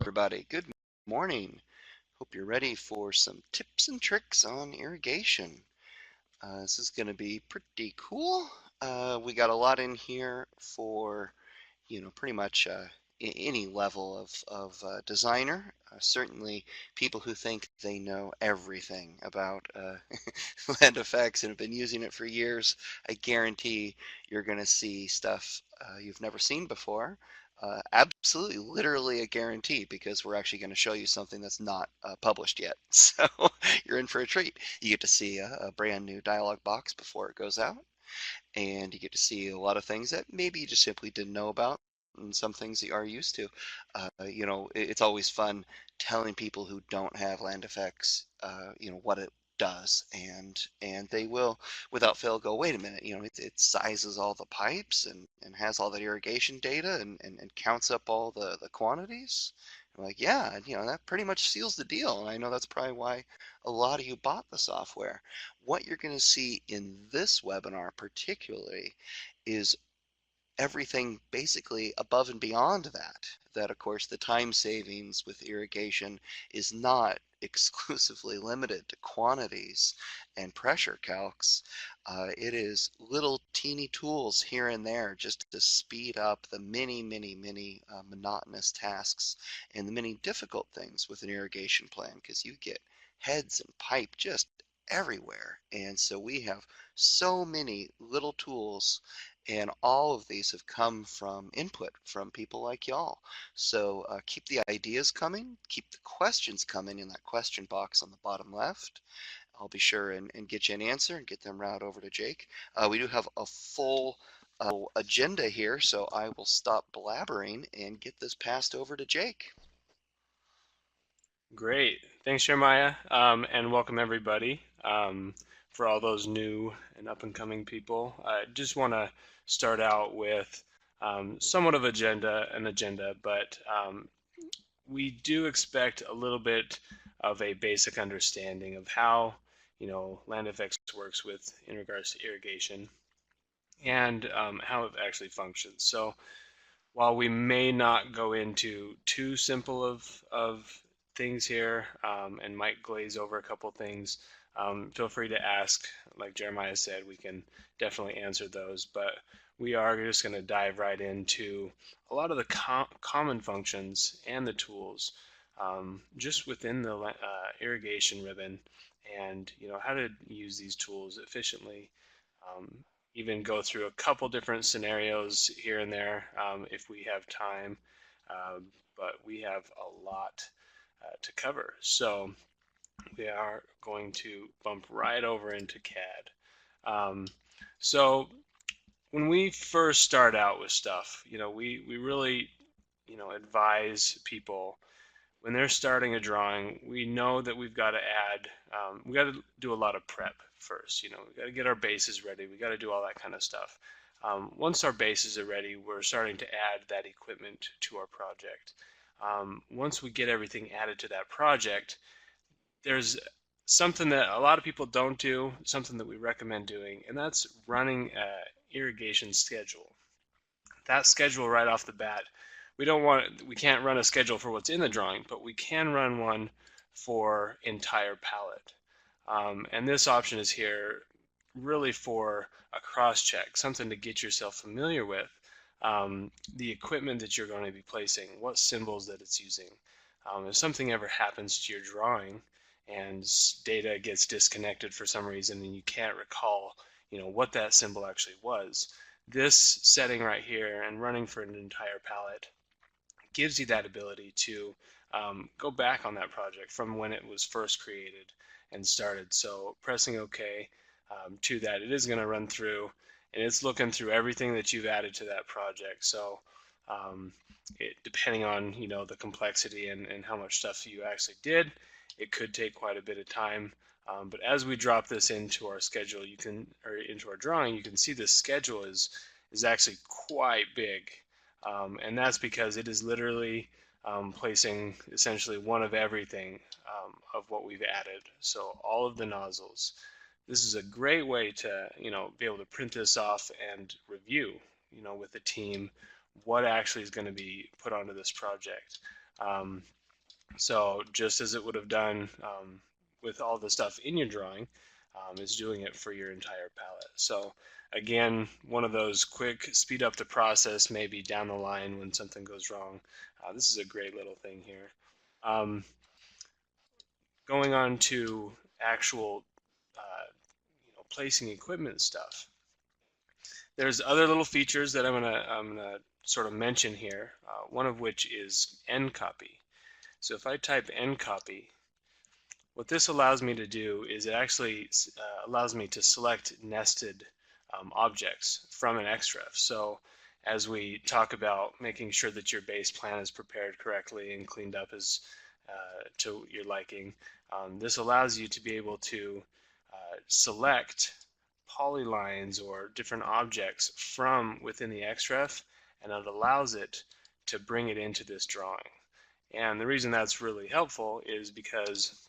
Everybody, good morning. Hope you're ready for some tips and tricks on irrigation. This is going to be pretty cool. We got a lot in here for, pretty much any level of designer. Certainly people who think they know everything about land effects and have been using it for years. I guarantee you're going to see stuff you've never seen before. Absolutely, literally a guarantee, because we're actually going to show you something that's not published yet. So you're in for a treat. You get to see a brand new dialog box before it goes out, and you get to see a lot of things that maybe you just simply didn't know about, and some things that you are used to. It's always fun telling people who don't have land effects, what it does, and they will without fail go, wait a minute, it sizes all the pipes and has all that irrigation data and counts up all the quantities. I'm like, yeah, that pretty much seals the deal, and I know that's probably why a lot of you bought the software. What you're going to see in this webinar particularly is everything basically above and beyond that of course the time savings with irrigation is not exclusively limited to quantities and pressure calcs. It is little teeny tools here and there just to speed up the many monotonous tasks and the many difficult things with an irrigation plan, because you get heads and pipe just everywhere, and so we have so many little tools, and all of these have come from input from people like y'all. So keep the ideas coming, keep the questions coming in that question box on the bottom left. I'll be sure and get you an answer and get them routed over to Jake. We do have a full agenda here, so I will stop blabbering and get this passed over to Jake. Great. Thanks, Jeremiah, and welcome everybody. For all those new and up-and-coming people, I just want to start out with somewhat of an agenda, but we do expect a little bit of a basic understanding of how land effects works in regards to irrigation and how it actually functions. So while we may not go into too simple of things here and might glaze over a couple things, feel free to ask. Like Jeremiah said, we can definitely answer those, but we are just going to dive right into a lot of the common functions and the tools just within the irrigation ribbon, and how to use these tools efficiently. Even go through a couple different scenarios here and there if we have time, but we have a lot to cover. So we are going to bump right over into CAD. So when we first start out with stuff, we really, advise people when they're starting a drawing. We know that we've got to add, we got to do a lot of prep first. We got to get our bases ready. We got to do all that kind of stuff. Once our bases are ready, we're starting to add that equipment to our project. Once we get everything added to that project, there's something that a lot of people don't do, something that we recommend doing, and that's running an irrigation schedule. That schedule right off the bat, we can't run a schedule for what's in the drawing, but we can run one for entire palette. And this option is here really for a cross-check, something to get yourself familiar with the equipment that you're going to be placing, what symbols that it's using. If something ever happens to your drawing and data gets disconnected for some reason and you can't recall what that symbol actually was, this setting right here and running for an entire palette gives you that ability to go back on that project from when it was first created and started. So pressing OK to that, it is going to run through, and it's looking through everything that you've added to that project. So depending on the complexity and how much stuff you actually did, it could take quite a bit of time. But as we drop this into our schedule, or into our drawing, you can see the schedule is actually quite big. And that's because it is literally placing essentially one of everything of what we've added. So all of the nozzles. This is a great way to be able to print this off and review with the team what actually is going to be put onto this project. So just as it would have done with all the stuff in your drawing, is doing it for your entire palette. So again, one of those quick speed up the process maybe down the line when something goes wrong. This is a great little thing here. Um, Going on to actual placing equipment stuff. There's other little features that I'm gonna sort of mention here. One of which is end copy. So if I type end copy, what this allows me to do is it actually allows me to select nested objects from an XREF. So as we talk about making sure that your base plan is prepared correctly and cleaned up as to your liking, this allows you to be able to select polylines or different objects from within the XREF, and it allows it to bring it into this drawing. And the reason that's really helpful is because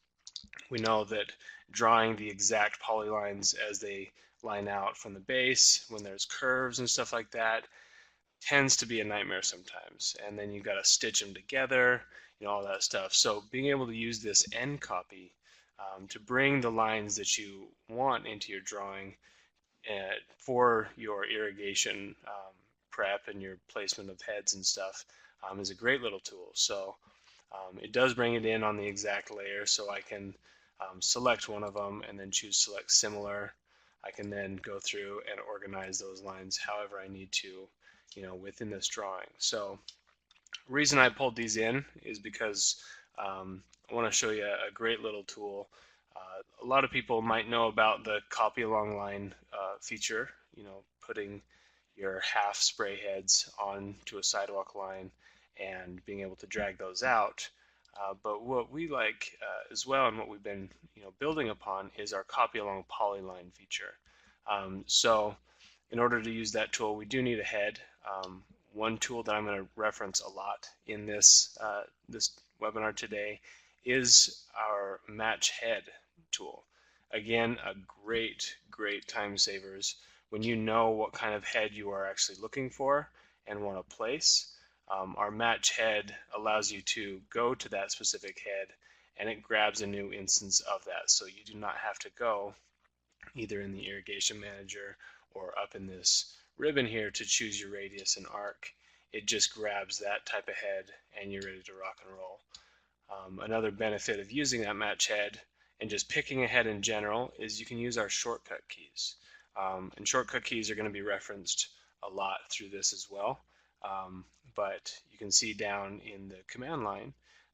we know that drawing the exact polylines as they line out from the base, when there's curves and stuff like that, tends to be a nightmare sometimes. And then you've got to stitch them together, all that stuff. So being able to use this end copy to bring the lines that you want into your drawing for your irrigation prep and your placement of heads and stuff is a great little tool. So it does bring it in on the exact layer, so I can select one of them and then choose select similar. I can then go through and organize those lines however I need to, within this drawing. So the reason I pulled these in is because I want to show you a great little tool. A lot of people might know about the copy along line feature, putting your half spray heads onto a sidewalk line and being able to drag those out. But what we like as well, and what we've been building upon, is our copy along polyline feature. So in order to use that tool, we do need a head. One tool that I'm going to reference a lot in this this webinar today is our match head tool. Again, a great time savers when you know what kind of head you are actually looking for and want to place. Our match head allows you to go to that specific head and it grabs a new instance of that, so you do not have to go either in the irrigation manager or up in this ribbon here to choose your radius and arc. It just grabs that type of head and you're ready to rock and roll. Another benefit of using that match head and just picking a head in general is you can use our shortcut keys. And shortcut keys are going to be referenced a lot through this as well. But you can see down in the command line,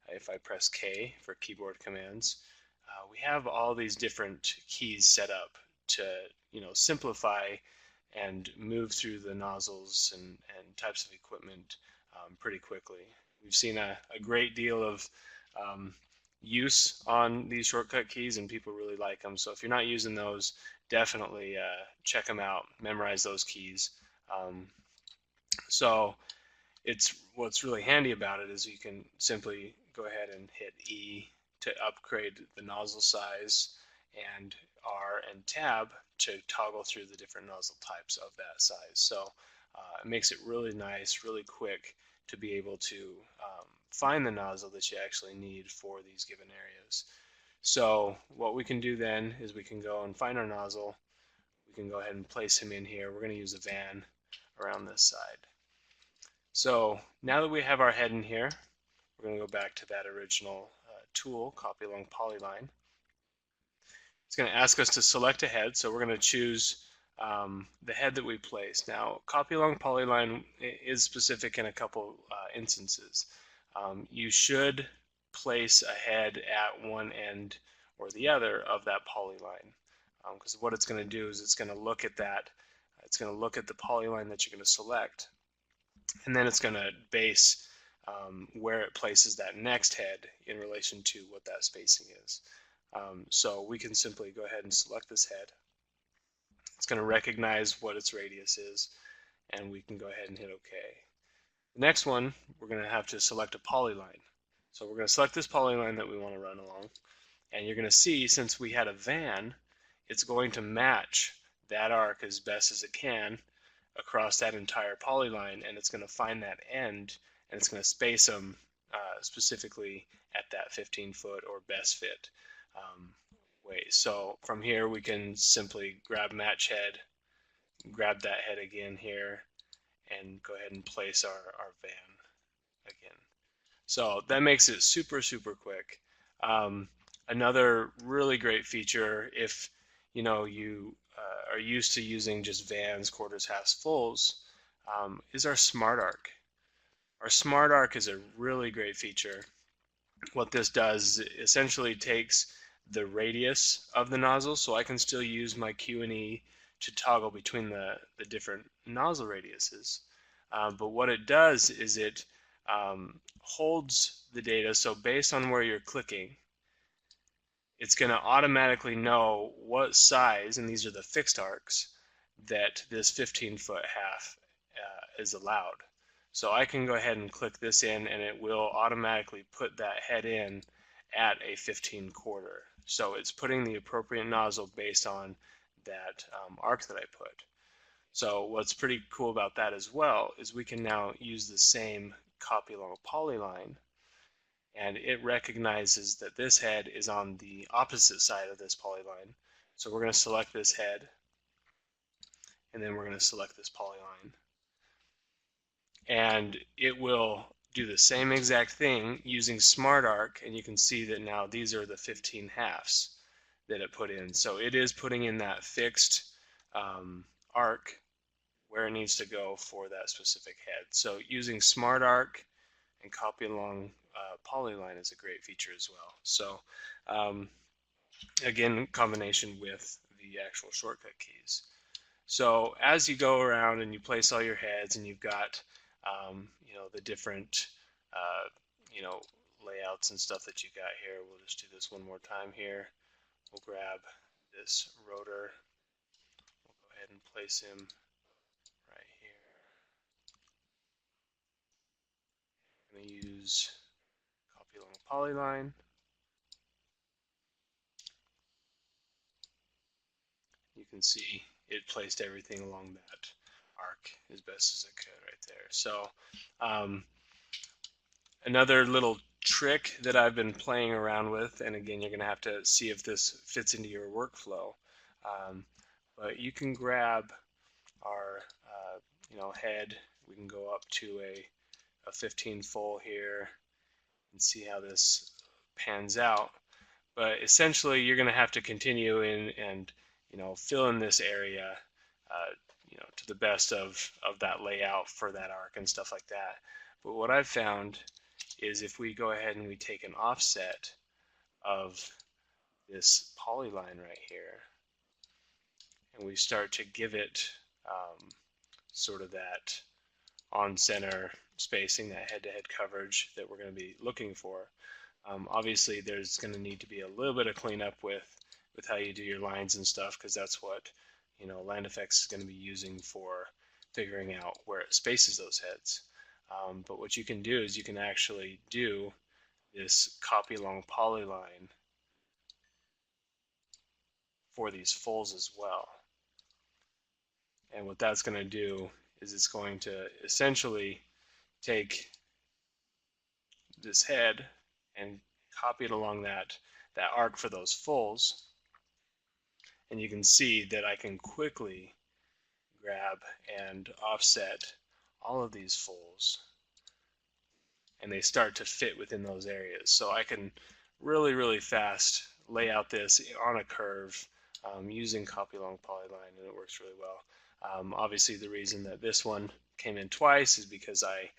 if I press K for keyboard commands, we have all these different keys set up to simplify and move through the nozzles and types of equipment pretty quickly. We've seen a great deal of use on these shortcut keys, and people really like them. So if you're not using those, definitely check them out, memorize those keys. So what's really handy about it is you can simply go ahead and hit E to upgrade the nozzle size, and R and tab to toggle through the different nozzle types of that size. So it makes it really nice, really quick to be able to find the nozzle that you actually need for these given areas. So what we can do then is we can go and find our nozzle. We can go ahead and place him in here. We're going to use a van around this side. So now that we have our head in here, we're going to go back to that original tool, copy along polyline. It's going to ask us to select a head, so we're going to choose the head that we place. Now, copy along polyline is specific in a couple instances. You should place a head at one end or the other of that polyline, because what it's going to do is it's going to look at that. It's going to look at the polyline that you're going to select, and then it's going to base where it places that next head in relation to what that spacing is. So we can simply go ahead and select this head. It's going to recognize what its radius is, and we can go ahead and hit OK. The next one, we're going to have to select a polyline. So we're going to select this polyline that we want to run along, and you're going to see, since we had a van, it's going to match that arc as best as it can across that entire polyline, and it's going to find that end, and it's going to space them specifically at that 15-foot or best fit way. So from here we can simply grab match head, grab that head again here, and go ahead and place our van again. So that makes it super quick. Another really great feature, if you are used to using just vans, quarters, halves, fulls, is our Smart Arc. Our Smart Arc is a really great feature. What this does is it essentially takes the radius of the nozzle, so I can still use my Q&E to toggle between the different nozzle radiuses. But what it does is it holds the data, so based on where you're clicking, it's going to automatically know what size, and these are the fixed arcs, that this 15-foot half is allowed. So I can go ahead and click this in, and it will automatically put that head in at a 15-quarter. So it's putting the appropriate nozzle based on that arc that I put. So what's pretty cool about that as well is we can now use the same copy along polyline, and it recognizes that this head is on the opposite side of this polyline. So we're going to select this head, and then we're going to select this polyline. And it will do the same exact thing using Smart Arc, and you can see that now these are the 15 halves that it put in. So it is putting in that fixed arc where it needs to go for that specific head. So using Smart Arc and copy along Polyline is a great feature as well. So again, combination with the actual shortcut keys. So as you go around and you place all your heads, and you've got the different layouts and stuff that you got here, we'll just do this one more time here. We'll grab this rotor. We'll go ahead and place him right here. I'm going to use copy along polyline. You can see it placed everything along that arc as best as it could right there. So another little trick that I've been playing around with, and again, you're going to have to see if this fits into your workflow, but you can grab our head. We can go up to a 15 full here and see how this pans out. But essentially, you're going to have to continue in and fill in this area to the best of that layout for that arc and stuff like that. But what I've found is if we go ahead and we take an offset of this polyline right here, and we start to give it sort of that on-center spacing, that head-to-head coverage that we're going to be looking for. Obviously, there's going to need to be a little bit of cleanup with how you do your lines and stuff, because that's what Land Effects is going to be using for figuring out where it spaces those heads. But what you can do is you can actually do this copy along polyline for these fulls as well. And what that's going to do is it's going to essentially take this head and copy it along that arc for those fulls. And you can see that I can quickly grab and offset all of these fulls, and they start to fit within those areas. So I can really fast lay out this on a curve using copy along polyline, and it works really well. Obviously, the reason that this one came in twice is because I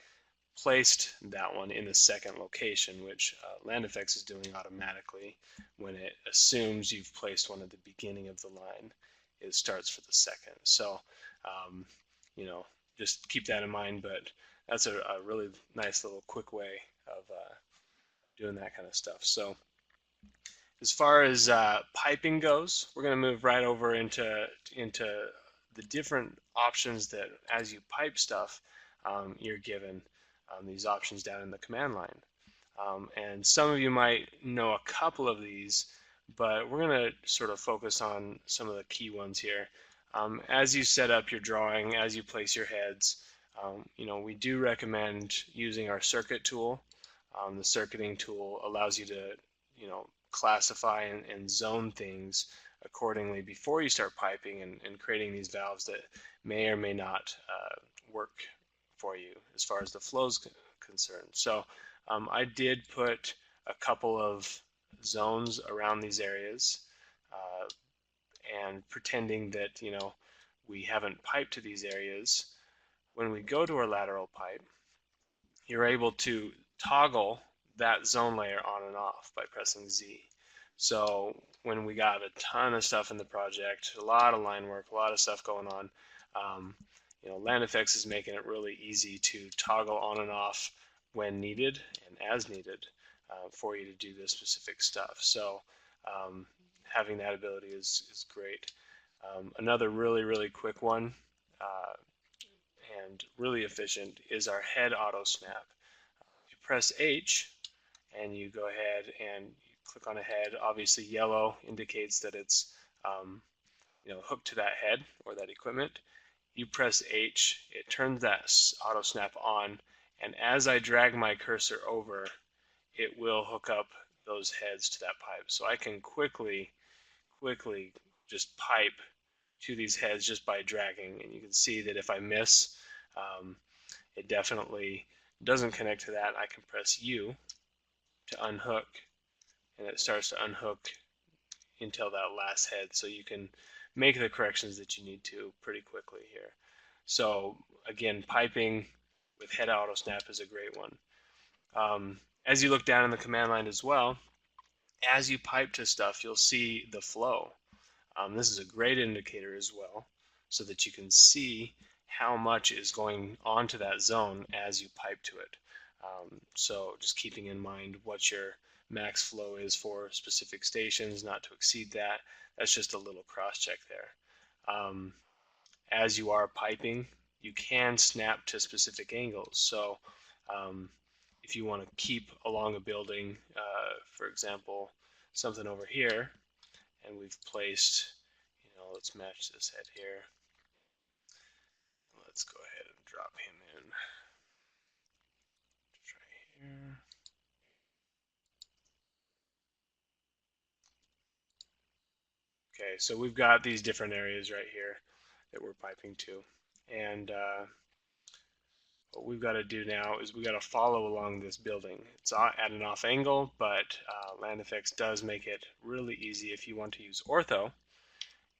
placed that one in the second location, which Land Effects is doing automatically. When it assumes you've placed one at the beginning of the line, it starts for the second. So just keep that in mind, but that's a really nice little quick way of doing that kind of stuff. So as far as piping goes, we're going to move right over into the different options that as you pipe stuff, you're given these options down in the command line. And some of you might know a couple of these, but we're going to sort of focus on some of the key ones here. As you set up your drawing, as you place your heads, we do recommend using our circuit tool. The circuiting tool allows you to, classify and zone things accordingly before you start piping and creating these valves that may or may not work for you as far as the flow is concerned. So I did put a couple of zones around these areas, uh, and pretending that, we haven't piped to these areas. When we go to our lateral pipe, you're able to toggle that zone layer on and off by pressing Z. So when we got a ton of stuff in the project, a lot of line work, a lot of stuff going on, um, LandFX is making it really easy to toggle on and off when needed and as needed for you to do this specific stuff. So having that ability is great. Another really quick one, uh, and really efficient, is our head auto snap. You press H and you go ahead and you click on a head. Obviously yellow indicates that it's hooked to that head or that equipment. You press H, it turns that auto snap on, and as I drag my cursor over, it will hook up those heads to that pipe. So I can quickly just pipe to these heads just by dragging, and you can see that if I miss, it definitely doesn't connect to that. I can press U to unhook, and it starts to unhook until that last head, so you can make the corrections that you need to pretty quickly here. So again, piping with head auto snap is a great one. As you look down in the command line as well, as you pipe to stuff, you'll see the flow. This is a great indicator as well, so that you can see how much is going onto that zone as you pipe to it. So just keeping in mind what your max flow is for specific stations, not to exceed that. That's just a little cross check there. As you are piping, you can snap to specific angles. So if you want to keep along a building, for example, something over here, and we've placed, let's match this head here. Let's go ahead and drop him in. Try here. Okay, so we've got these different areas right here that we're piping to. And what we've got to do now is we've got to follow along this building. It's at an off angle, but LandFX does make it really easy if you want to use ortho.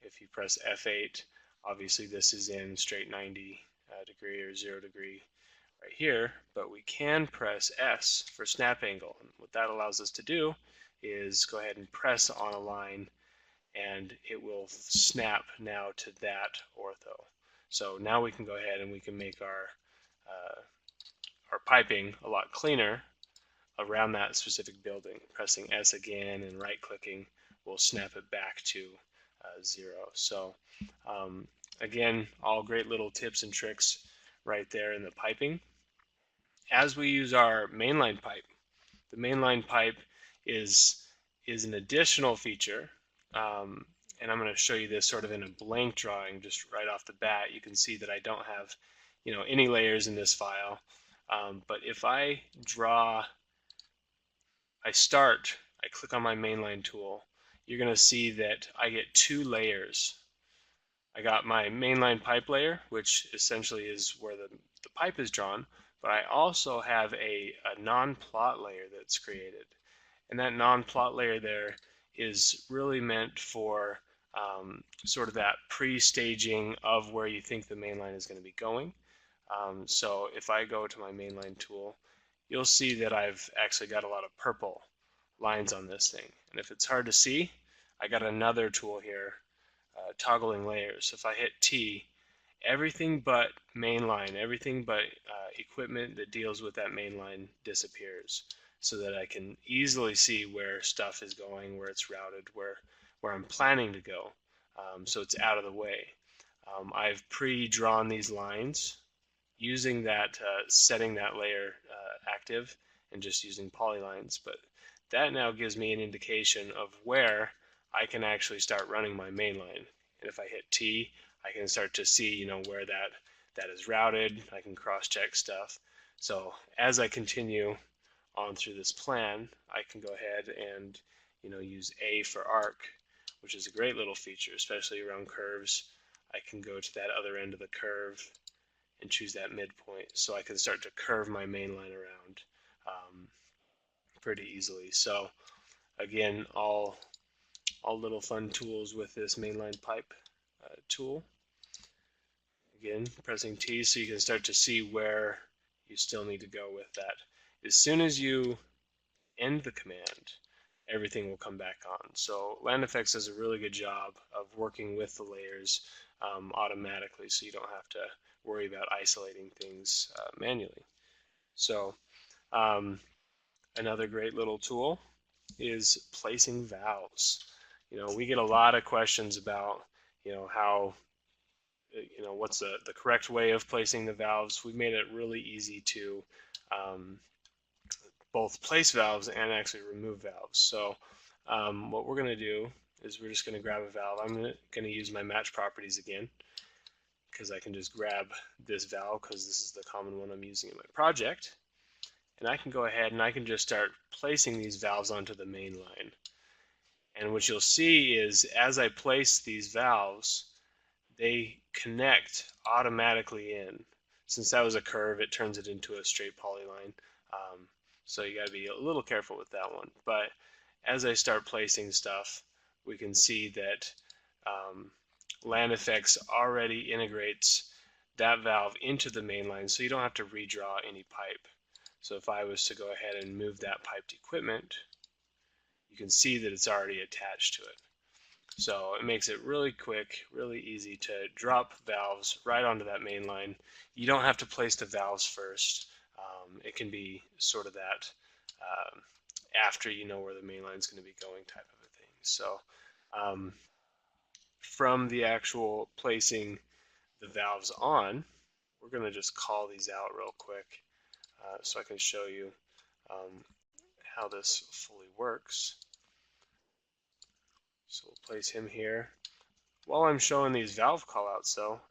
If you press F8, obviously this is in straight 90 degree or 0 degree right here, but we can press S for snap angle. And what that allows us to do is go ahead and press on a line, and it will snap now to that ortho. So now we can go ahead and we can make our piping a lot cleaner around that specific building. Pressing S again and right clicking will snap it back to 0. So again, all great little tips and tricks right there in the piping. As we use our mainline pipe, the mainline pipe is an additional feature, and I'm going to show you this sort of in a blank drawing just right off the bat. You can see that I don't have any layers in this file, but if I click on my mainline tool, you're going to see that I get 2 layers. I got my mainline pipe layer, which essentially is where the pipe is drawn, but I also have a non-plot layer that's created. And that non-plot layer there is really meant for sort of that pre-staging of where you think the mainline is going to be going. So if I go to my mainline tool, you'll see that I've actually got a lot of purple lines on this thing. And if it's hard to see, I got another tool here, toggling layers. So if I hit T, everything but mainline, everything but equipment that deals with that mainline disappears, so that I can easily see where stuff is going, where it's routed, where I'm planning to go, so it's out of the way. I've pre-drawn these lines using that, setting that layer active and just using polylines, but that now gives me an indication of where I can actually start running my mainline. And if I hit T, I can start to see, where that is routed. I can cross-check stuff. So as I continue on through this plan, I can go ahead and use A for arc, which is a great little feature, especially around curves. I can go to that other end of the curve and choose that midpoint, so I can start to curve my main line around pretty easily. So again, all little fun tools with this mainline pipe tool. Again, pressing T so you can start to see where you still need to go with that. As soon as you end the command, everything will come back on. So LandFX does a really good job of working with the layers automatically, so you don't have to worry about isolating things manually. So another great little tool is placing valves. We get a lot of questions about how what's the correct way of placing the valves. We've made it really easy to both place valves and actually remove valves. So what we're going to do is we're just going to grab a valve. I'm going to use my match properties again, because I can just grab this valve because this is the common one I'm using in my project. And I can go ahead and I can just start placing these valves onto the main line. And what you'll see is as I place these valves, they connect automatically in. Since that was a curve, it turns it into a straight polyline. So you got to be a little careful with that one. But as I start placing stuff, we can see that LandFX already integrates that valve into the main line, so you don't have to redraw any pipe. So if I was to go ahead and move that piped equipment, you can see that it's already attached to it. So it makes it really quick, really easy to drop valves right onto that main line. You don't have to place the valves first. It can be sort of that after you know where the main line is going to be going type of a thing. So from the actual placing the valves on, we're going to just call these out real quick so I can show you how this fully works. So we'll place him here. While I'm showing these valve callouts though,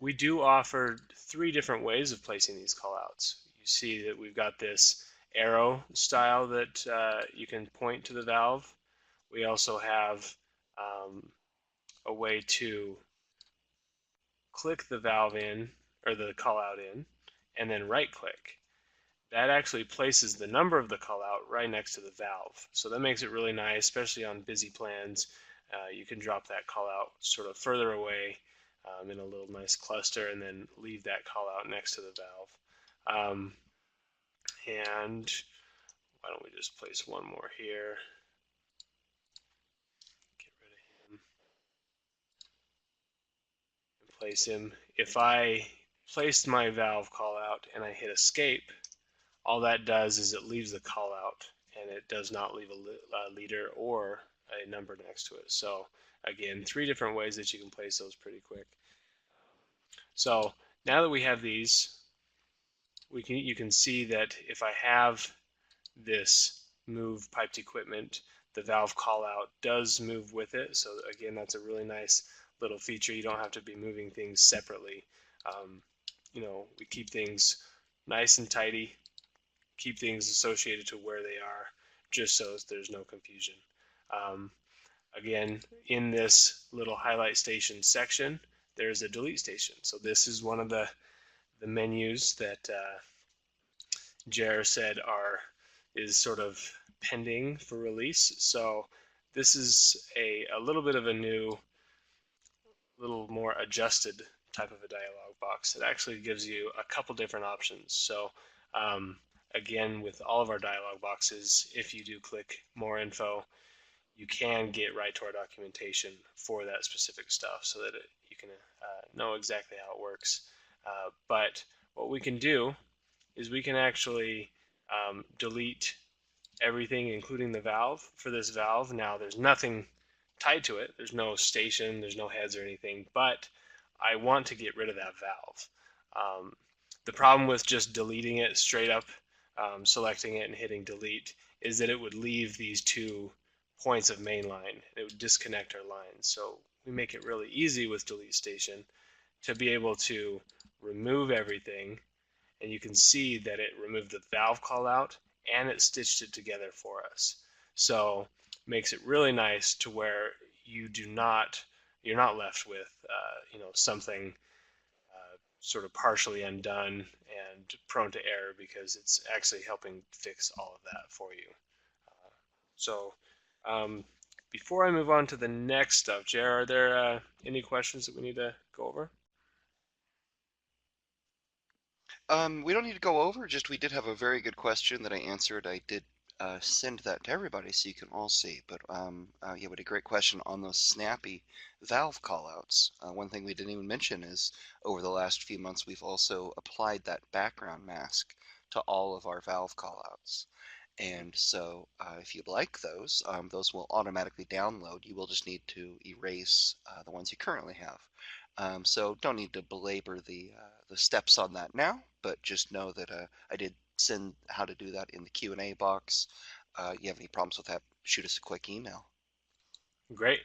we do offer 3 different ways of placing these callouts. You see that we've got this arrow style that you can point to the valve. We also have a way to click the valve in, or the callout in, and then right click. That actually places the number of the callout right next to the valve. So that makes it really nice, especially on busy plans. You can drop that callout sort of further away in a little nice cluster and then leave that callout next to the valve. And why don't we just place one more here. Get rid of him and place him. If I placed my valve callout and I hit escape, all that does is it leaves the callout and it does not leave a leader or a number next to it. So again, 3 different ways that you can place those pretty quick. So now that we have these, you can see that if I have this move piped equipment, the valve callout does move with it. So again, that's a really nice little feature. You don't have to be moving things separately. We keep things nice and tidy, keep things associated to where they are, just so there's no confusion. Again, in this little highlight station section, there's a delete station. So this is one of the menus that Jer said is sort of pending for release. So this is a little bit of a new, little more adjusted type of a dialog box. It actually gives you a couple different options. So again, with all of our dialog boxes, if you do click more info, you can get right to our documentation for that specific stuff so that you can know exactly how it works. But what we can do is we can actually delete everything, including the valve, for this valve. Now, there's nothing tied to it. There's no station, there's no heads or anything, but I want to get rid of that valve. The problem with just deleting it straight up, selecting it and hitting delete, is that it would leave these 2 points of mainline. It would disconnect our lines. So we make it really easy with delete station to be able to remove everything and you can see that it removed the valve callout and it stitched it together for us. So makes it really nice to where you're not left with something sort of partially undone and prone to error, because it's actually helping fix all of that for you. So um, before I move on to the next stuff, Jer, are there any questions that we need to go over? We don't need to go over, just we did have a very good question that I answered. I did send that to everybody so you can all see. But yeah, we had a great question on those snappy valve callouts. One thing we didn't even mention is over the last few months we've also applied that background mask to all of our valve callouts. And so if you'd like those will automatically download. You will just need to erase the ones you currently have. So don't need to belabor the steps on that now, but just know that I did send how to do that in the Q&A box. You have any problems with that, shoot us a quick email. Great.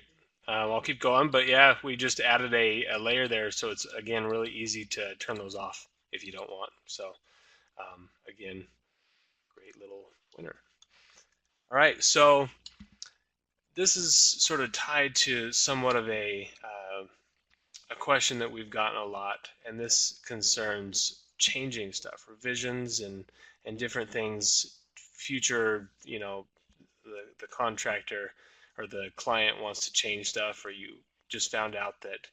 I'll keep going, but yeah, we just added a layer there, so it's again really easy to turn those off if you don't want. So again, great little winner. All right, so this is sort of tied to somewhat of a question that we've gotten a lot, and this concerns changing stuff, revisions and different things. Future, the contractor or the client wants to change stuff, or you just found out that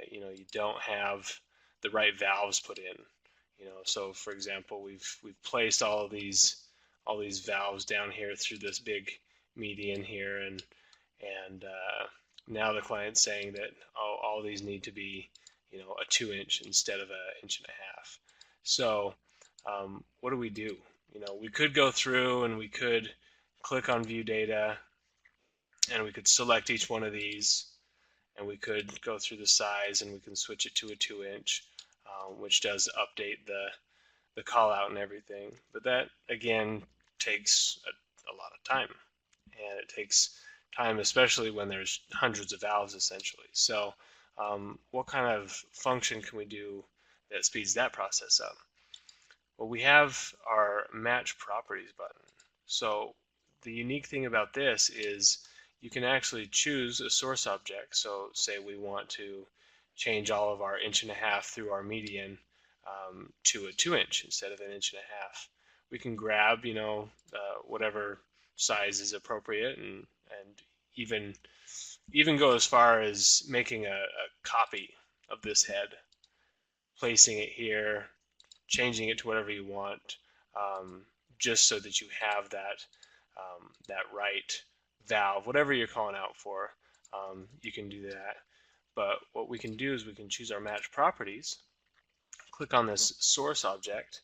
you don't have the right valves put in. So for example, we've placed all these valves down here through this big median here, and now the client's saying that all these need to be a 2-inch instead of an inch and a half. So what do? We could go through and we could click on view data and we could select each one of these, and we could go through the size and we can switch it to a 2-inch, which does update the call out and everything. But that again takes a lot of time, and it takes time especially when there's hundreds of valves essentially. So what kind of function can we do that speeds that process up? Well, we have our match properties button. So the unique thing about this is you can actually choose a source object. So say we want to change all of our inch and a half through our median to a 2-inch instead of an inch and a half. We can grab, whatever size is appropriate, and even go as far as making a copy of this head, placing it here, changing it to whatever you want, just so that you have that right valve, whatever you're calling out for. You can do that. But what we can do is we can choose our match properties, click on this source object,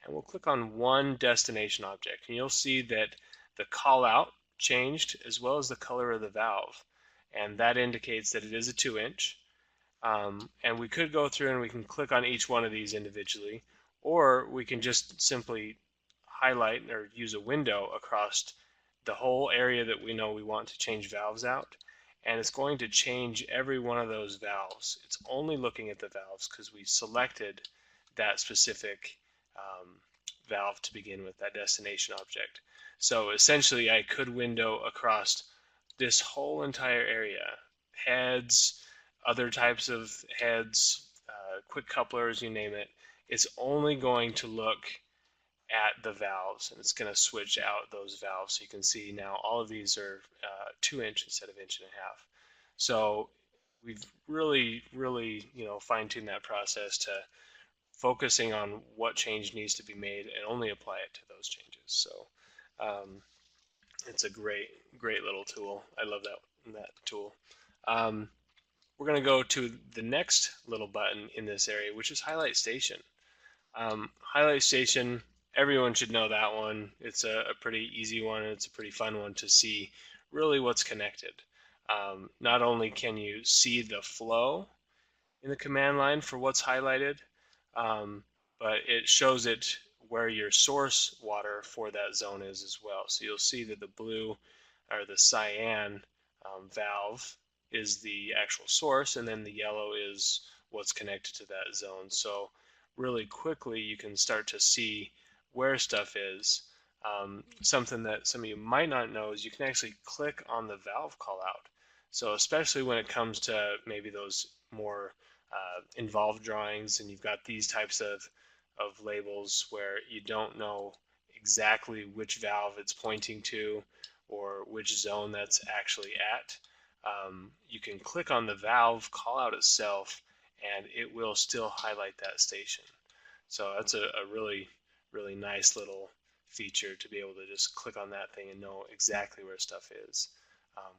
and we'll click on one destination object, and you'll see that the call out changed as well as the color of the valve, and that indicates that it is a 2-inch. And we could go through and we can click on each one of these individually, or we can just simply highlight or use a window across the whole area that we know we want to change valves out, and it's going to change every one of those valves. It's only looking at the valves because we selected that specific valve to begin with, that destination object. So essentially I could window across this whole entire area, heads, other types of heads, quick couplers, you name it. It's only going to look at the valves, and it's going to switch out those valves. So you can see now all of these are 2-inch instead of inch and a half. So we've really fine-tuned that process to focusing on what change needs to be made and only apply it to those changes. So it's a great little tool. I love that tool. We're going to go to the next little button in this area, which is Highlight Station. Highlight Station, everyone should know that one. It's a pretty easy one, and it's a pretty fun one to see really what's connected. Not only can you see the flow in the command line for what's highlighted, but it shows it where your source water for that zone is as well. So you'll see that the blue or the cyan valve is the actual source, and then the yellow is what's connected to that zone. So really quickly you can start to see where stuff is. Something that some of you might not know is you can actually click on the valve callout. So especially when it comes to maybe those more involved drawings and you've got these types of labels where you don't know exactly which valve it's pointing to or which zone that's actually at, you can click on the valve callout itself and it will still highlight that station. So that's a really, really nice little feature to be able to just click on that thing and know exactly where stuff is.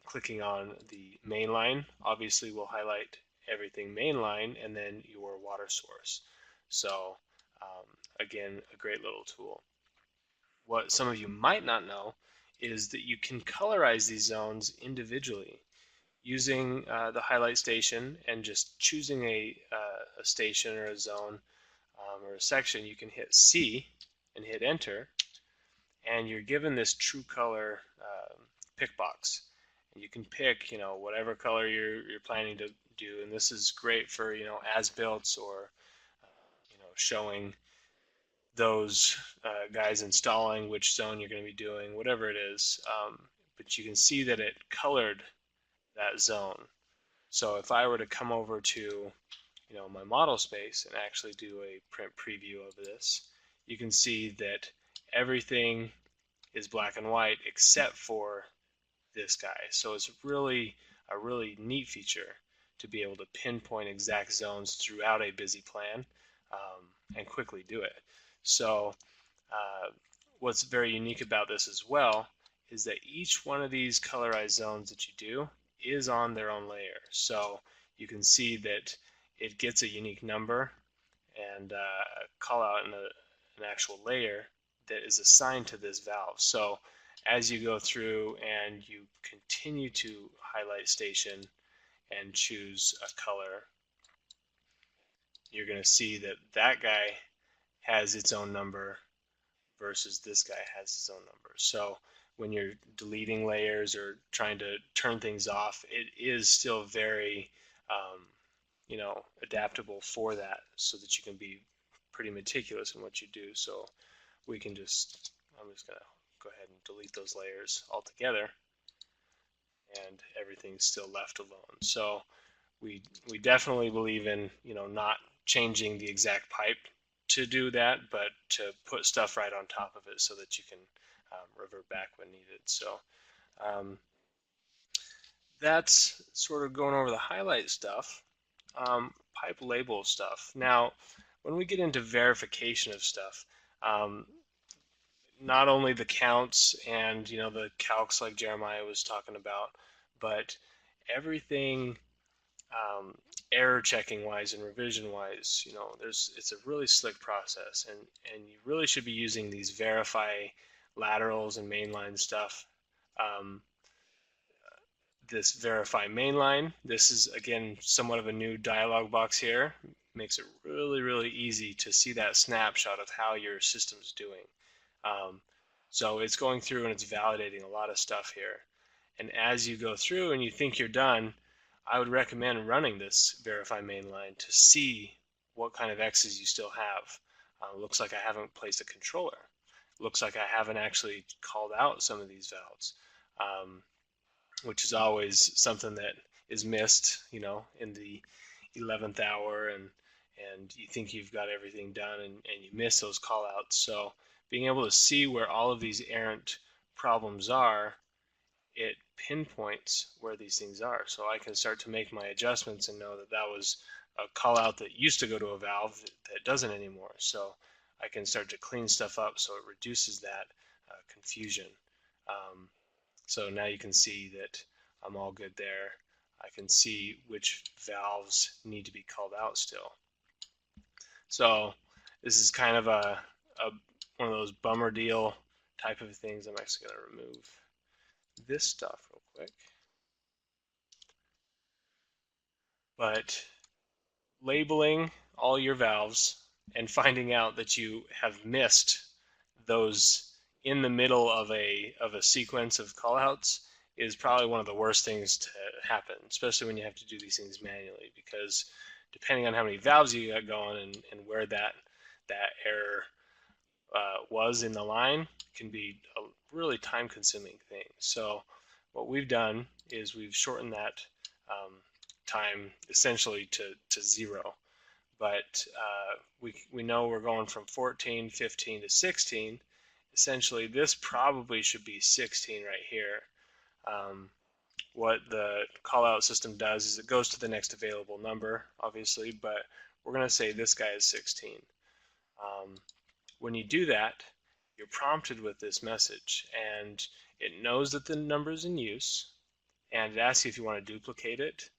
Clicking on the mainline obviously will highlight everything mainline and then your water source. So again, a great little tool. What some of you might not know is that you can colorize these zones individually using the highlight station and just choosing a station or a zone or a section. You can hit C and hit enter, and you're given this true color pick box. And you can pick, whatever color you're planning to do, and this is great for as builts or showing those guys installing which zone you're going to be doing, whatever it is. But you can see that it colored that zone. So if I were to come over to my model space and actually do a print preview of this, you can see that everything is black and white except for this guy. So it's really a really neat feature to be able to pinpoint exact zones throughout a busy plan and quickly do it. So what's very unique about this as well is that each one of these colorized zones that you do is on their own layer. So you can see that it gets a unique number and call out in an actual layer that is assigned to this valve. So as you go through and you continue to highlight station and choose a color, you're going to see that that guy has its own number versus this guy has its own number. So when you're deleting layers or trying to turn things off, it is still very adaptable for that, so that you can be pretty meticulous in what you do. So I'm just going to go ahead and delete those layers altogether, and everything's still left alone. So we definitely believe in not changing the exact pipe to do that, but to put stuff right on top of it so that you can revert back when needed. So that's sort of going over the highlight stuff. Pipe label stuff. Now, when we get into verification of stuff, not only the counts and the calcs like Jeremiah was talking about, but everything error checking wise and revision wise, it's a really slick process, and you really should be using these verify laterals and mainline stuff. This verify mainline, this is again somewhat of a new dialog box here. Makes it really, really easy to see that snapshot of how your system's doing. So it's going through and it's validating a lot of stuff here. And as you go through and you think you're done, I would recommend running this verify mainline to see what kind of X's you still have. Looks like I haven't placed a controller. Looks like I haven't actually called out some of these valves, which is always something that is missed, in the 11th hour, and you think you've got everything done and you miss those call outs. So being able to see where all of these errant problems are, it pinpoints where these things are. So I can start to make my adjustments and know that that was a call out that used to go to a valve that doesn't anymore. So I can start to clean stuff up so it reduces that confusion. So now you can see that I'm all good there. I can see which valves need to be called out still. So this is kind of one of those bummer deal type of things. I'm actually going to remove this stuff real quick. But labeling all your valves and finding out that you have missed those in the middle of a sequence of callouts is probably one of the worst things to happen, especially when you have to do these things manually, because depending on how many valves you got going and where that that error was in the line can be a really time-consuming thing. So what we've done is we've shortened that time essentially to 0. But we know we're going from 14, 15 to 16. Essentially, this probably should be 16 right here. What the callout system does is it goes to the next available number, obviously, but we're going to say this guy is 16. When you do that, you're prompted with this message, and it knows that the number is in use, and it asks you if you want to duplicate it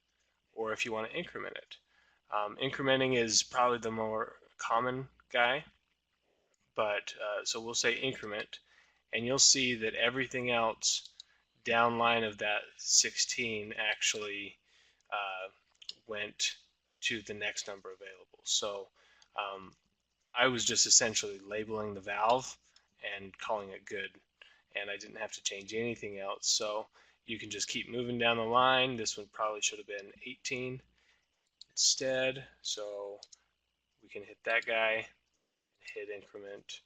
or if you want to increment it. Incrementing is probably the more common guy, but so we'll say increment, and you'll see that everything else downline of that 16 actually went to the next number available. So I was just essentially labeling the valve and calling it good, and I didn't have to change anything else. So you can just keep moving down the line. This one probably should have been 18 instead, so we can hit that guy, hit increment,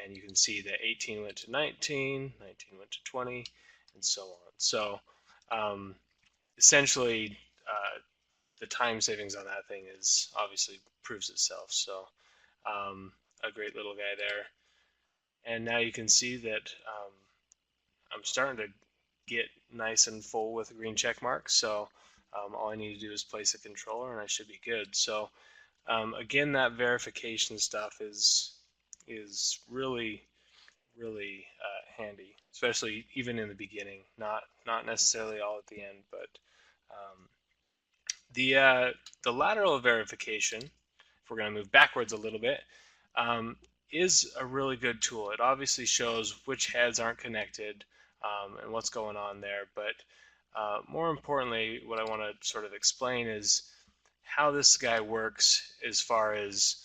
and you can see that 18 went to 19, 19 went to 20, and so on. So essentially the time savings on that thing is obviously proves itself. So a great little guy there. And now you can see that I'm starting to get nice and full with a green check mark. So all I need to do is place a controller and I should be good. So again, that verification stuff is really handy, especially even in the beginning, not necessarily all at the end. But the lateral verification, if we're going to move backwards a little bit, is a really good tool. It obviously shows which heads aren't connected and what's going on there. But more importantly, what I want to sort of explain is how this guy works as far as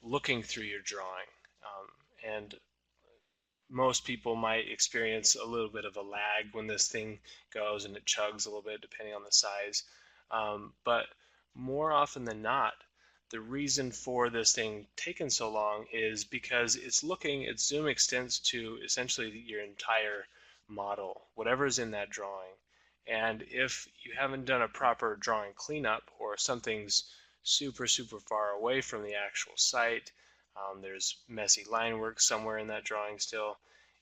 looking through your drawing. And most people might experience a little bit of a lag when this thing goes, and it chugs a little bit depending on the size. But more often than not, the reason for this thing taking so long is because it's zoom extends to essentially your entire model, whatever's in that drawing. And if you haven't done a proper drawing cleanup, or something's super far away from the actual site, there's messy line work somewhere in that drawing still,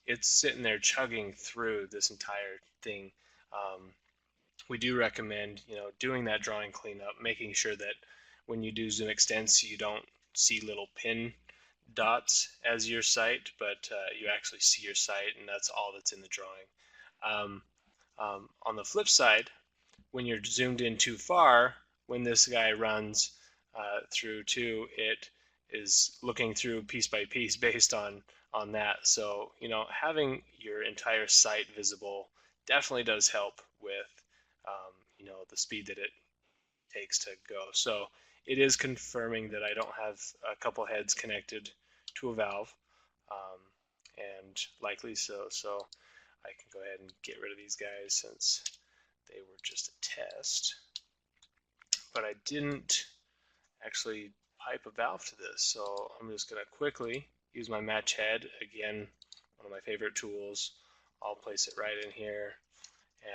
it's sitting there chugging through this entire thing. We do recommend, doing that drawing cleanup, making sure that when you do zoom extents, you don't see little pin dots as your site, but you actually see your site, and that's all that's in the drawing. On the flip side, when you're zoomed in too far, when this guy runs through too, it is looking through piece by piece based on that. So having your entire site visible definitely does help with the speed that it takes to go. So it is confirming that I don't have a couple heads connected to a valve, and likely so. So I can go ahead and get rid of these guys since they were just a test. But I didn't actually pipe a valve to this, so I'm just going to quickly use my match head, again, one of my favorite tools. I'll place it right in here,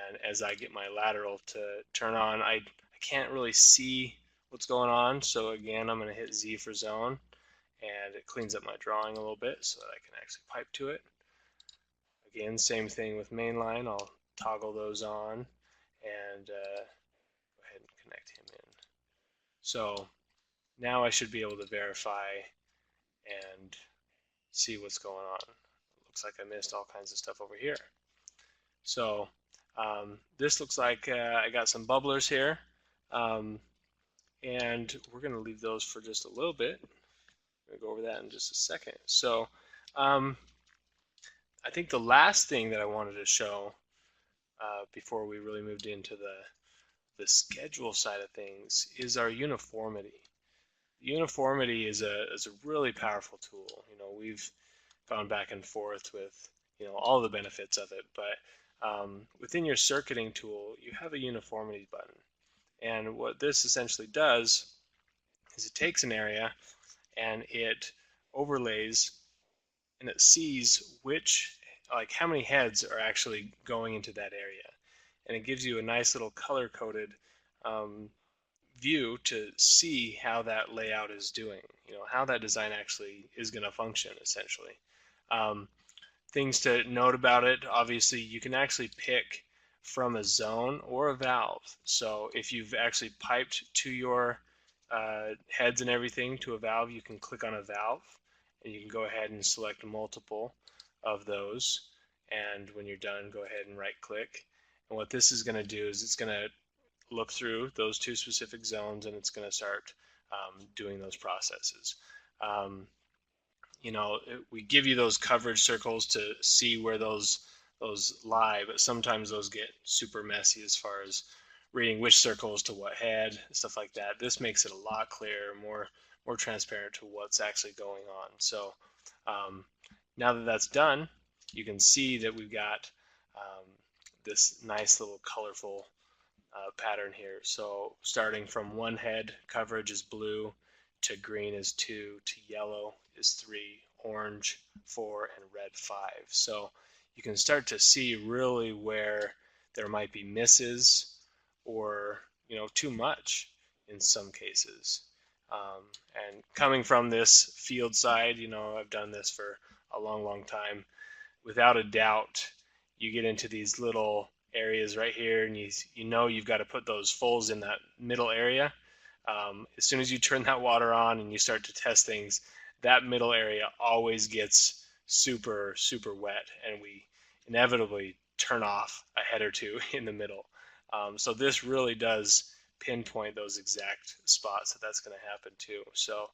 and as I get my lateral to turn on, I can't really see what's going on, so again I'm going to hit Z for zone, and it cleans up my drawing a little bit so that I can actually pipe to it. Again, same thing with mainline. I'll toggle those on and go ahead and connect him in. So now I should be able to verify and see what's going on. It looks like I missed all kinds of stuff over here. So this looks like I got some bubblers here, and we're going to leave those for just a little bit. I'm going to go over that in just a second. So I think the last thing that I wanted to show before we really moved into the schedule side of things is our uniformity. Uniformity is a really powerful tool. We've gone back and forth with all the benefits of it, but within your circuiting tool, you have a uniformity button, and what this essentially does is it takes an area and it overlays, and it sees which, like how many heads are actually going into that area. And it gives you a nice little color coded um, view to see how that layout is doing, how that design actually is going to function essentially. Um, Things to note about it, obviously you can actually pick from a zone or a valve. So if you've actually piped to your heads and everything to a valve, you can click on a valve and you can go ahead and select multiple of those. And when you're done, go ahead and right click. And what this is going to do is it's going to look through those two specific zones and it's going to start doing those processes. Um, we give you those coverage circles to see where those lie, but sometimes those get super messy as far as reading which circles to what head, stuff like that. This makes it a lot clearer, more transparent to what's actually going on. So now that that's done, you can see that we've got this nice little colorful pattern here. So starting from one head, coverage is blue, to green is 2, to yellow is 3, orange 4, and red 5. So you can start to see really where there might be misses or too much in some cases. And coming from this field side, I've done this for a long time. Without a doubt, you get into these little areas right here, and you've got to put those fulls in that middle area. As soon as you turn that water on and you start to test things, that middle area always gets super wet, and we inevitably turn off a head or two in the middle. So this really does pinpoint those exact spots that's going to happen too. So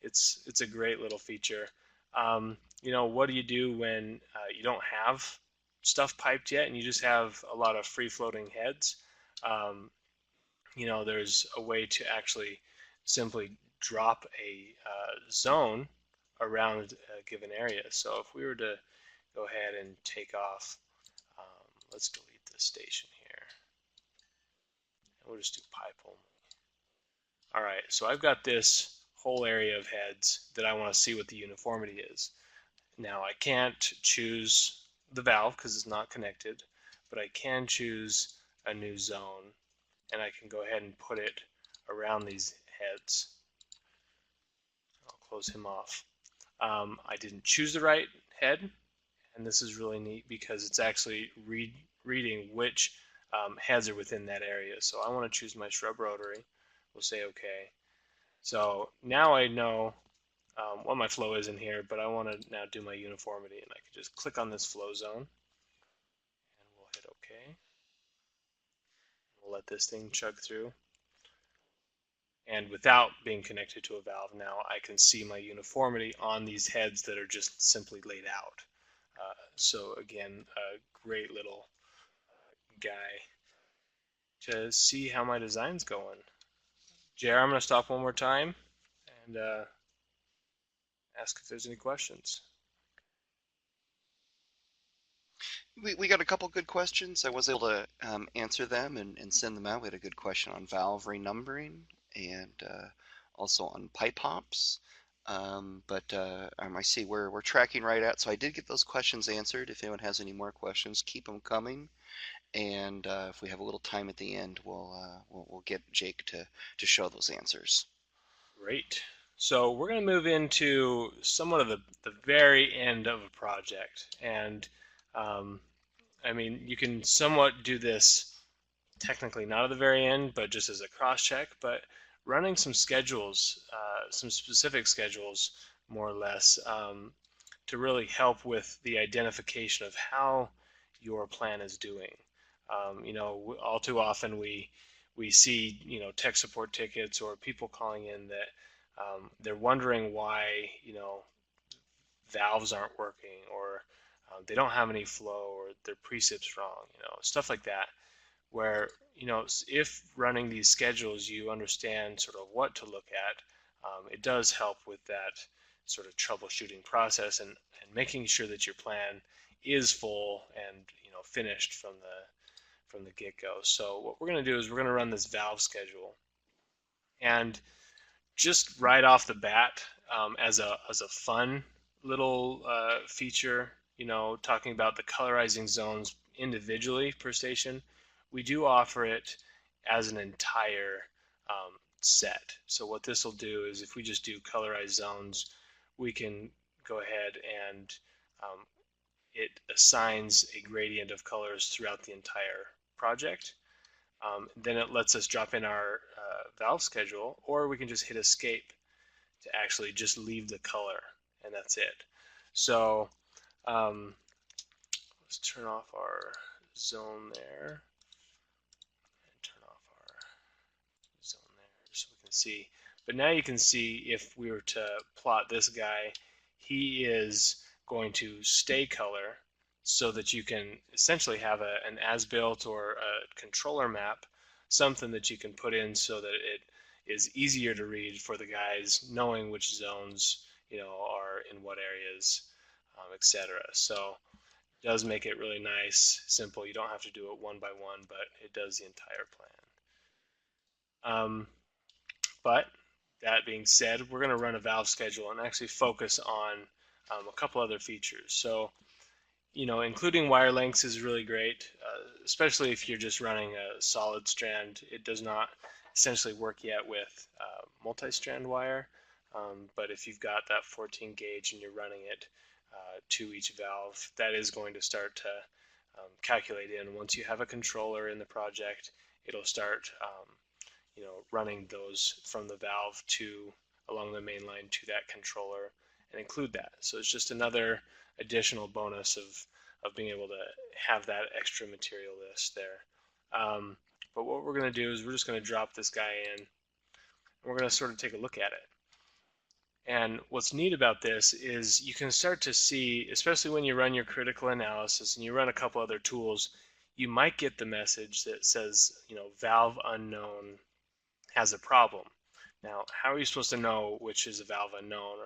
it's a great little feature. What do you do when you don't have stuff piped yet and you just have a lot of free floating heads? There's a way to actually simply drop a zone around a given area. So if we were to go ahead and take off, let's delete this station here. And we'll just do pipe only. All right, so I've got this whole area of heads that I want to see what the uniformity is. Now I can't choose the valve because it's not connected, but I can choose a new zone, and I can go ahead and put it around these heads. I'll close him off. I didn't choose the right head, and this is really neat because it's actually reading which heads are within that area. So I want to choose my shrub rotary. We'll say OK. So now I know what my flow is in here, but I want to now do my uniformity, and I can just click on this flow zone, and we'll hit OK. We'll let this thing chug through. And without being connected to a valve now, I can see my uniformity on these heads that are just simply laid out. So again, a great little guy to see how my design's going. JR, I'm going to stop one more time and ask if there's any questions. We got a couple good questions. I was able to answer them and send them out. We had a good question on valve renumbering and also on pipe hops. I see we're tracking right at, so I did get those questions answered. If anyone has any more questions, keep them coming. And if we have a little time at the end, we'll get Jake to show those answers. Great. So we're going to move into somewhat of the very end of a project. And I mean, you can somewhat do this technically not at the very end, but just as a cross-check. But running some schedules, some specific schedules, more or less, to really help with the identification of how your plan is doing. All too often we see tech support tickets or people calling in that they're wondering why valves aren't working, or they don't have any flow, or their precip's wrong, stuff like that. Where if running these schedules, you understand sort of what to look at, it does help with that sort of troubleshooting process and making sure that your plan is full and finished from the get-go. So what we're going to do is we're going to run this valve schedule, and just right off the bat, as a fun little feature, talking about the colorizing zones individually per station, we do offer it as an entire set. So what this will do is if we just do colorize zones, we can go ahead and it assigns a gradient of colors throughout the entire project. Then it lets us drop in our valve schedule, or we can just hit escape to actually just leave the color, and that's it. So um, let's turn off our zone there and turn off our zone there so we can see. But now you can see if we were to plot this guy, he is going to stay color so that you can essentially have an as-built or a controller map, something that you can put in so that it is easier to read for the guys knowing which zones are in what areas, etc. So it does make it really nice, simple. You don't have to do it one by one, but it does the entire plan. But that being said, we're going to run a valve schedule and actually focus on a couple other features. So, including wire lengths is really great, especially if you're just running a solid strand. It does not essentially work yet with multi-strand wire, but if you've got that 14 gauge and you're running it to each valve, that is going to start to calculate in. Once you have a controller in the project, it'll start running those from the valve to along the main line to that controller and include that. So it's just another additional bonus of being able to have that extra material list there. But what we're going to do is we're just going to drop this guy in and we're going to sort of take a look at it. And what's neat about this is you can start to see, especially when you run your critical analysis and you run a couple other tools, you might get the message that says, valve unknown has a problem. Now, how are you supposed to know which is a valve unknown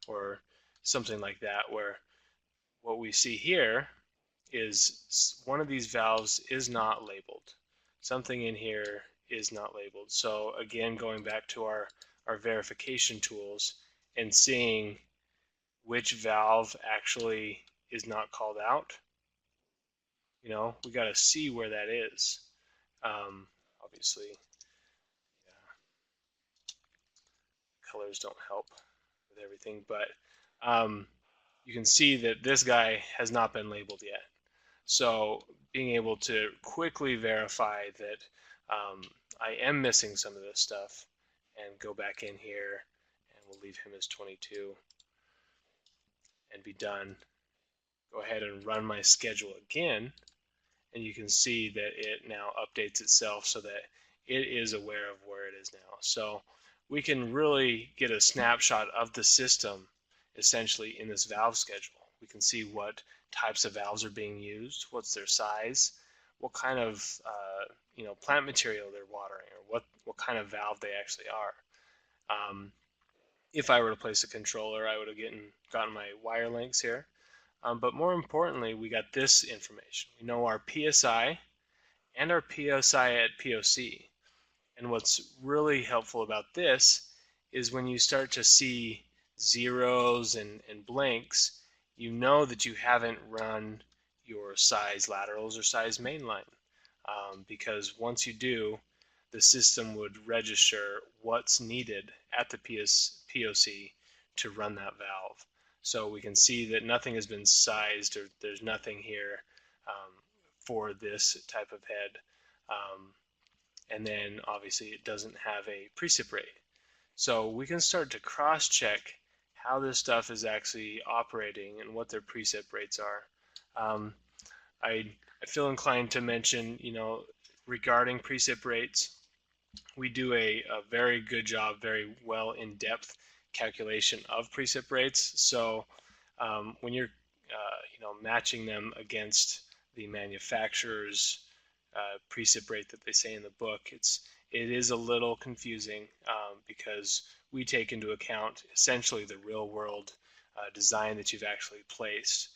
or something like that, where what we see here is one of these valves is not labeled. Something in here is not labeled. So again, going back to our verification tools and seeing which valve actually is not called out, we got to see where that is. Obviously, colors don't help with everything, but you can see that this guy has not been labeled yet. So being able to quickly verify that I am missing some of this stuff and go back in here and we'll leave him as 22 and be done. Go ahead and run my schedule again and you can see that it now updates itself so that it is aware of where it is now. So we can really get a snapshot of the system essentially in this valve schedule. We can see what types of valves are being used, what's their size, what kind of plant material they're watering, or what kind of valve they actually are. If I were to place a controller, I would have gotten my wire lengths here. But more importantly, we got this information. We know our PSI and our PSI at POC. And what's really helpful about this is when you start to see zeros and blanks, you know that you haven't run your size laterals or size mainline. Because once you do, the system would register what's needed at the POC to run that valve. So we can see that nothing has been sized, or there's nothing here for this type of head. And then obviously it doesn't have a precip rate. So we can start to cross-check how this stuff is actually operating and what their precip rates are. I feel inclined to mention, regarding precip rates, we do a very good job, very well in-depth calculation of precip rates. So when you're matching them against the manufacturer's precip rate that they say in the book, it is a little confusing because we take into account essentially the real world design that you've actually placed,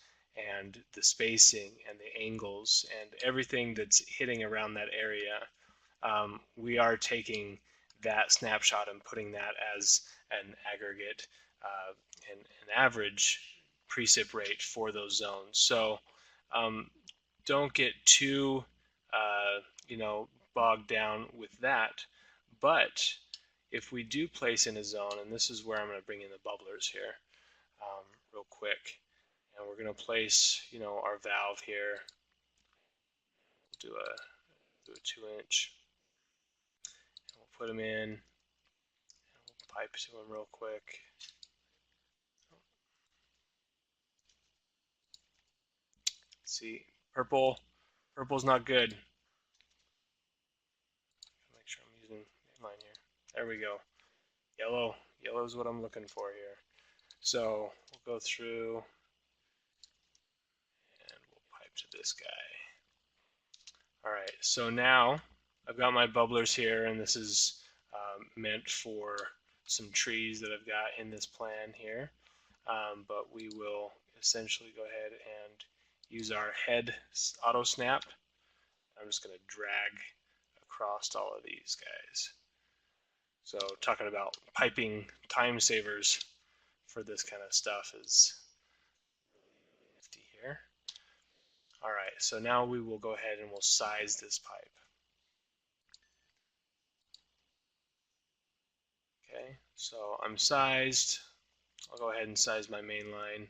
and the spacing and the angles and everything that's hitting around that area. We are taking that snapshot and putting that as an aggregate and an average precip rate for those zones. So don't get too bogged down with that. But if we do place in a zone, and this is where I'm going to bring in the bubblers here real quick, and we're going to place our valve here. We'll do a 2-inch. We'll put them in. And we'll pipe to them real quick. See, purple's not good. Make sure I'm using mainline here. There we go. Yellow is what I'm looking for here. So we'll go through and we'll pipe to this guy. All right, so now I've got my bubblers here, and this is meant for some trees that I've got in this plan here. But we will essentially go ahead and use our head auto snap. I'm just going to drag across all of these guys. So talking about piping time savers for this kind of stuff is really nifty here. All right, so now we will go ahead and we'll size this pipe. Okay, so I'm sized. I'll go ahead and size my main line.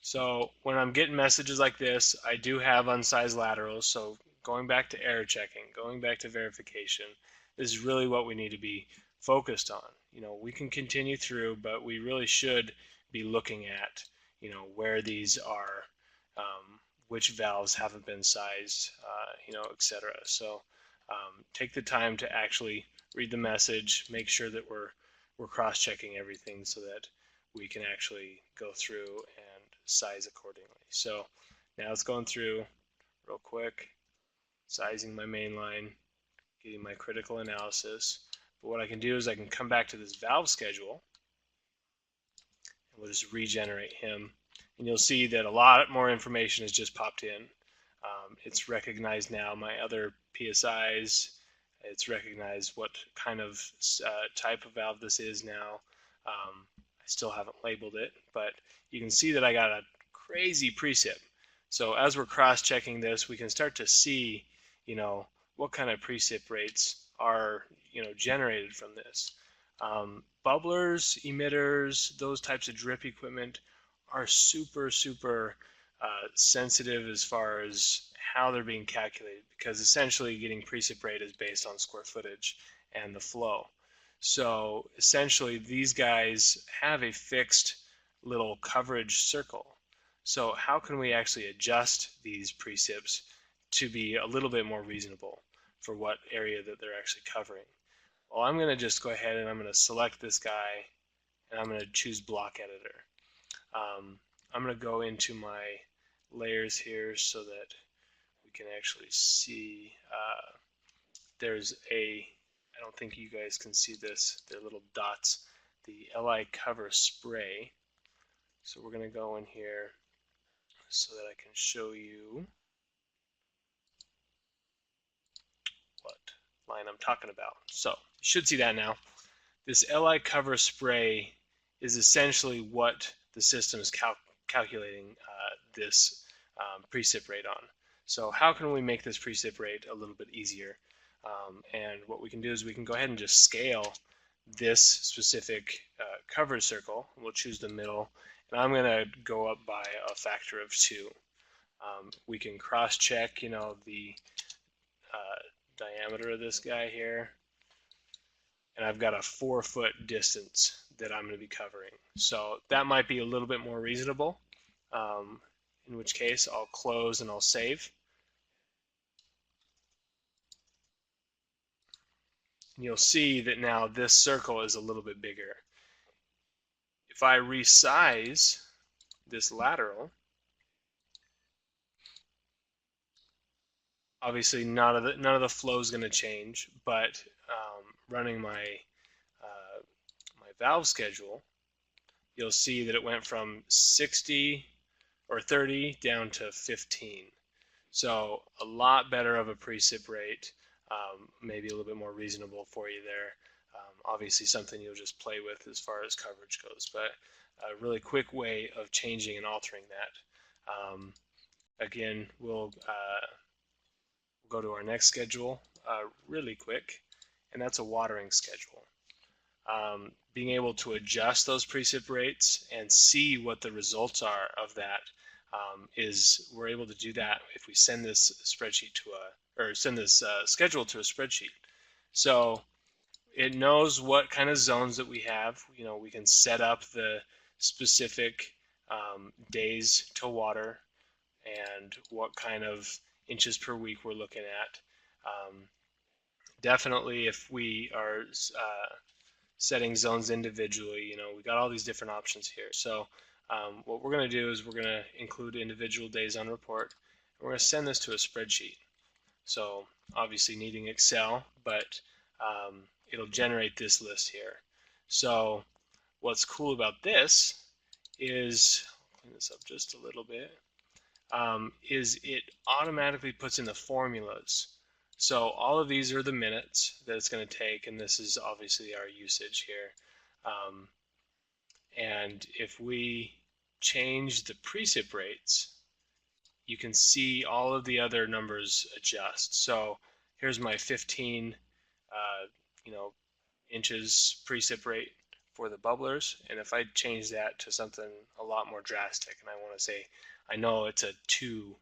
So when I'm getting messages like this, I do have unsized laterals. So going back to error checking, going back to verification, this is really what we need to be focused on. We can continue through, but we really should be looking at, where these are, which valves haven't been sized, etc. So take the time to actually read the message, make sure that we're cross-checking everything so that we can actually go through and size accordingly. So now it's going through real quick, sizing my main line, getting my critical analysis. But what I can do is I can come back to this valve schedule, and we'll just regenerate him. And you'll see that a lot more information has just popped in. It's recognized now my other PSIs. It's recognized what kind of type of valve this is now. I still haven't labeled it, but you can see that I got a crazy precip. So as we're cross-checking this, we can start to see, what kind of precip rates are, generated from this. Bubblers, emitters, those types of drip equipment are super, super sensitive as far as how they're being calculated, because essentially getting precip rate is based on square footage and the flow. So essentially these guys have a fixed little coverage circle. So how can we actually adjust these precips to be a little bit more reasonable for what area that they're actually covering? Well, I'm going to just go ahead and I'm going to select this guy, and I'm going to choose block editor. I'm going to go into my layers here so that we can actually see there's I don't think you guys can see this, they're little dots, the LI cover spray. So we're going to go in here so that I can show you what line I'm talking about. So you should see that now. This LI cover spray is essentially what the system is calculating this precip rate on. So how can we make this precip rate a little bit easier? And what we can do is we can go ahead and just scale this specific coverage circle. We'll choose the middle, and I'm going to go up by a factor of 2. We can cross-check, the diameter of this guy here, and I've got a 4-foot distance that I'm going to be covering. So that might be a little bit more reasonable, in which case I'll close and I'll save. And you'll see that now this circle is a little bit bigger. If I resize this lateral, obviously none of the flow is going to change, but running my my valve schedule, you'll see that it went from 60 or 30 down to 15. So a lot better of a precip rate. maybe a little bit more reasonable for you there. Obviously something you'll just play with as far as coverage goes, but a really quick way of changing and altering that. Again, we'll go to our next schedule really quick, and that's a watering schedule. Being able to adjust those precip rates and see what the results are of that is we're able to do that if we send this spreadsheet to or send this schedule to a spreadsheet. So it knows what kind of zones that we have. We can set up the specific days to water and what kind of inches per week we're looking at. Definitely if we are setting zones individually, we got all these different options here. So what we're going to do is we're going to include individual days on report. We're going to send this to a spreadsheet. So obviously needing Excel, but it'll generate this list here. So what's cool about this is, I'll clean this up just a little bit, is it automatically puts in the formulas. So all of these are the minutes that it's going to take, and this is obviously our usage here. And if we change the precip rates, you can see all of the other numbers adjust. So here's my 15 inches precip rate for the bubblers, and if I change that to something a lot more drastic, and I want to say I know it's a 2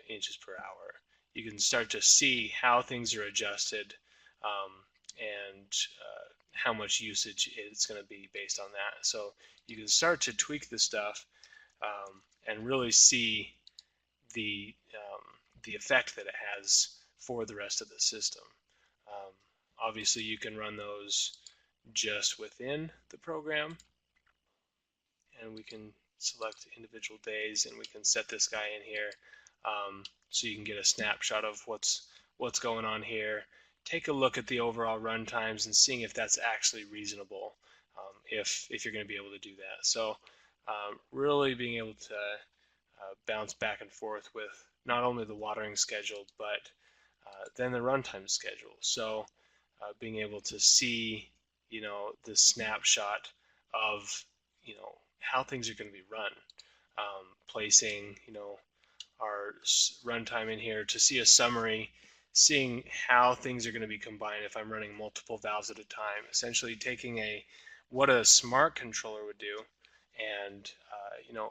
inches per hour, you can start to see how things are adjusted and how much usage it's going to be based on that. So you can start to tweak the stuff and really see the effect that it has for the rest of the system. Obviously, you can run those just within the program, and we can select individual days, and we can set this guy in here so you can get a snapshot of what's going on here. Take a look at the overall run times and seeing if that's actually reasonable, if you're going to be able to do that. So really being able to bounce back and forth with not only the watering schedule, but then the runtime schedule. So being able to see, the snapshot of, how things are going to be run, placing, our runtime in here to see a summary, seeing how things are going to be combined if I'm running multiple valves at a time, essentially taking what a smart controller would do and,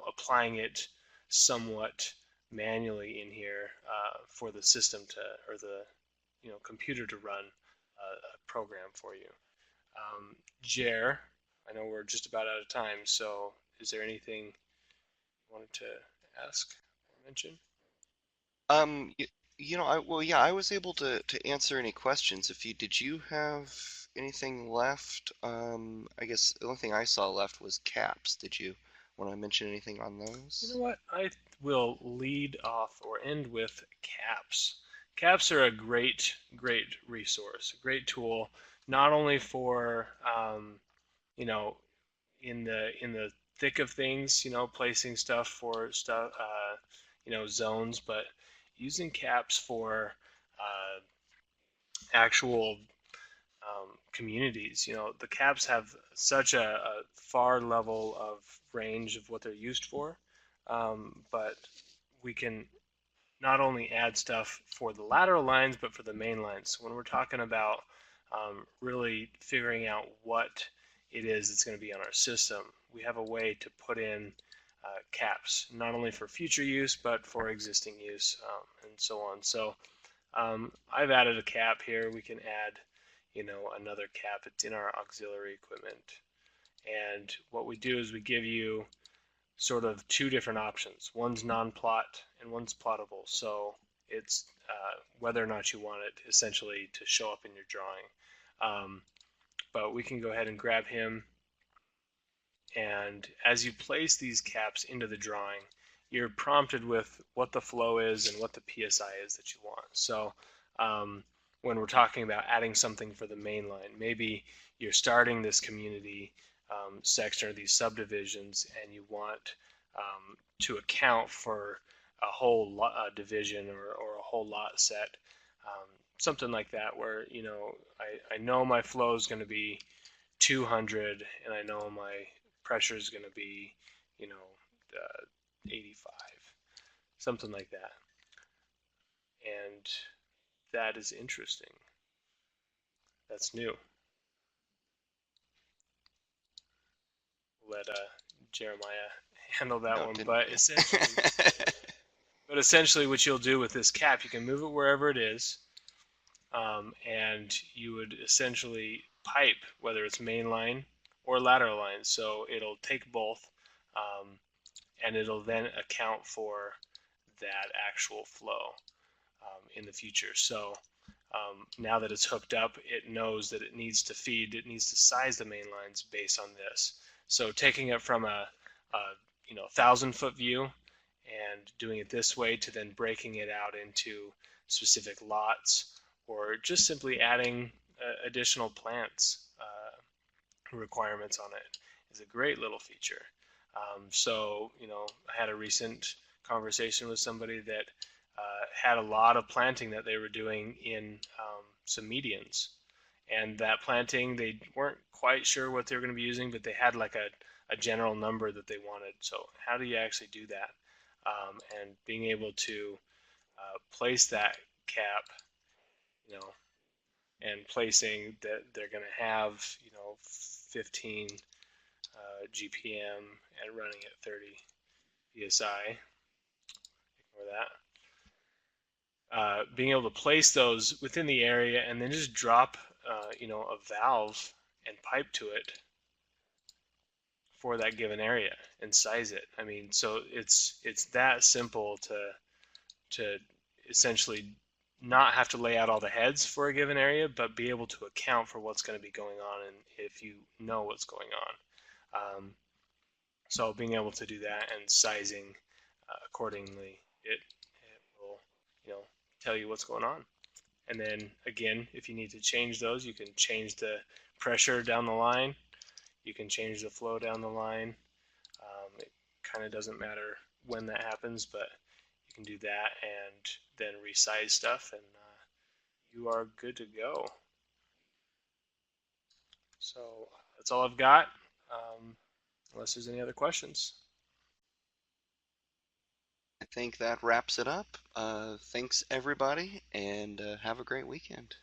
applying it somewhat manually in here for the system to, or the computer to run a program for you. Jer, I know we're just about out of time, so is there anything you wanted to ask or mention? Um, y- yeah, I was able to answer any questions. Did you have anything left? I guess the only thing I saw left was caps. Did you want to mention anything on You those? know what? I will lead off or end with caps. Caps are a great, great resource, a great tool, not only for you know in the thick of things, placing stuff for stuff, zones, but using caps for uh, actual communities. The caps have such a far level of range of what they're used for, but we can not only add stuff for the lateral lines, but for the main lines. So when we're talking about really figuring out what it is that's going to be on our system, we have a way to put in caps, not only for future use, but for existing use, and so on. So I've added a cap here. We can add, another cap. It's in our auxiliary equipment. And what we do is we give you sort of two different options. One's non-plot and one's plottable. So it's whether or not you want it essentially to show up in your drawing. But we can go ahead and grab him. And as you place these caps into the drawing, you're prompted with what the flow is and what the PSI is that you want. So when we're talking about adding something for the main line, maybe you're starting this community section or these subdivisions, and you want to account for a whole lot, division or a whole lot set. something like that, where I know my flow is going to be 200, and I know my pressure is going to be, 85, something like that. And that is interesting. That's new. Let Jeremiah handle that No, one. didn't. But essentially, what you'll do with this cap, you can move it wherever it is, and you would essentially pipe, whether it's mainline or lateral line. So it'll take both, um, and it'll then account for that actual flow in the future. So now that it's hooked up, it knows that it needs to size the main lines based on this. So taking it from a 1,000-foot view and doing it this way to then breaking it out into specific lots, or just simply adding additional plants requirements on it is a great little feature. So I had a recent conversation with somebody that had a lot of planting that they were doing in some medians. And that planting, they weren't quite sure what they were going to be using, but they had like a general number that they wanted. So how do you actually do that? And being able to place that cap, you know, and placing that they're going to have, 15 GPM and running at 30 psi. Ignore that. Being able to place those within the area and then just drop, a valve and pipe to it for that given area and size it. I mean, so it's that simple to essentially not have to lay out all the heads for a given area, but be able to account for what's going to be going on, and if you know what's going on. So being able to do that and sizing accordingly, it will, tell you what's going on. And then again, if you need to change those, you can change the pressure down the line. You can change the flow down the line. It kind of doesn't matter when that happens, but you can do that and then resize stuff, and you are good to go. So that's all I've got, unless there's any other questions. I think that wraps it up. Thanks, everybody, and have a great weekend.